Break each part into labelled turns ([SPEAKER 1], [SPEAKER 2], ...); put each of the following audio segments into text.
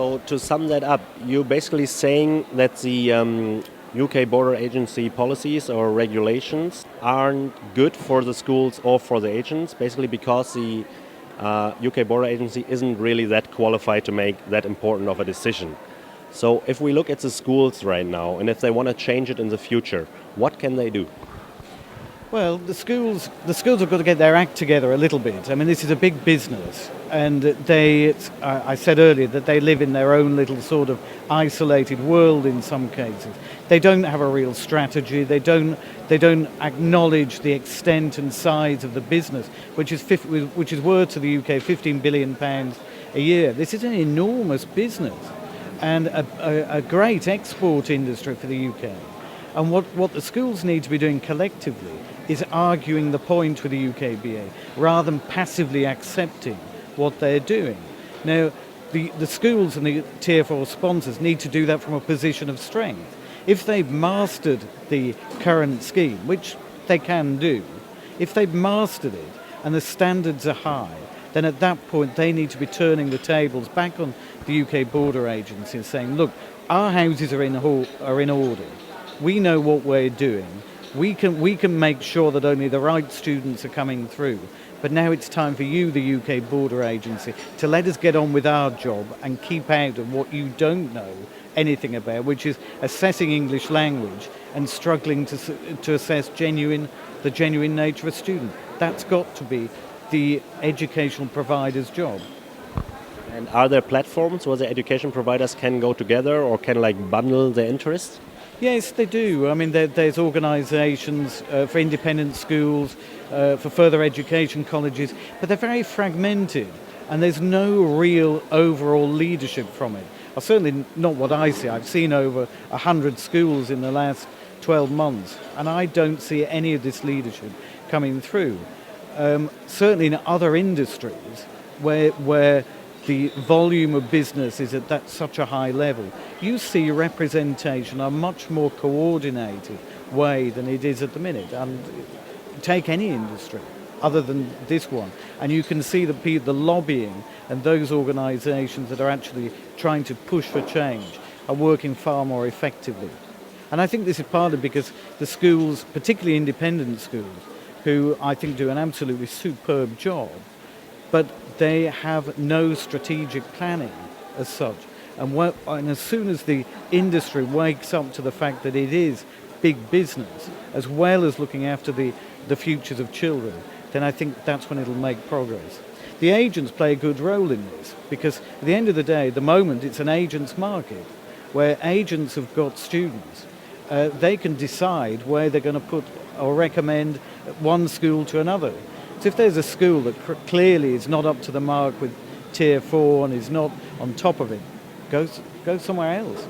[SPEAKER 1] So to sum that up, you're basically saying that the UK border agency policies or regulations aren't good for the schools or for the agents, basically because the UK border agency isn't really that qualified to make that important of a decision. So if we look at the schools right now, and if they want to change it in the future, what can they do?
[SPEAKER 2] Well, the schools have got to get their act together a little bit. I mean, this is a big business, and I said earlier that they live in their own little sort of isolated world in some cases. They don't have a real strategy. They don't acknowledge the extent and size of the business, which is worth to the UK £15 billion a year. This is an enormous business and a great export industry for the UK. And what the schools need to be doing collectively is arguing the point with the UKBA rather than passively accepting what they're doing. Now, the schools and the Tier 4 sponsors need to do that from a position of strength. If they've mastered the current scheme, which they can do, if they've mastered it and the standards are high, then at that point they need to be turning the tables back on the UK border agency and saying, look, our houses are in order. We know what we're doing. We can make sure that only the right students are coming through. But now it's time for you, the UK Border Agency, to let us get on with our job and keep out of what you don't know anything about, which is assessing English language and struggling to assess the genuine nature of a student. That's got to be the educational provider's job.
[SPEAKER 1] And are there platforms where the education providers can go together or can bundle their interests?
[SPEAKER 2] Yes, they do. I mean, there's organisations for independent schools, for further education colleges, but they're very fragmented and there's no real overall leadership from it. Certainly not what I see. I've seen over 100 schools in the last 12 months and I don't see any of this leadership coming through. Certainly in other industries where the volume of business is at such a high level, you see representation a much more coordinated way than it is at the minute. And take any industry other than this one, and you can see the lobbying and those organisations that are actually trying to push for change are working far more effectively. And I think this is partly because the schools, particularly independent schools, who I think do an absolutely superb job, but they have no strategic planning as such. And as soon as the industry wakes up to the fact that it is big business, as well as looking after the futures of children, then I think that's when it'll make progress. The agents play a good role in this, because at the end of the day, at the moment, it's an agent's market, where agents have got students. They can decide where they're going to put or recommend one school to another. So if there's a school that clearly is not up to the mark with Tier 4 and is not on top of it, go somewhere else.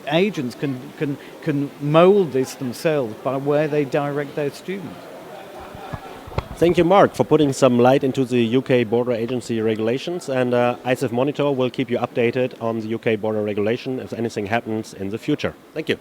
[SPEAKER 2] Agents can mould this themselves by where they direct their students.
[SPEAKER 1] Thank you, Mark, for putting some light into the UK border agency regulations, and ICEF Monitor will keep you updated on the UK border regulation if anything happens in the future. Thank you.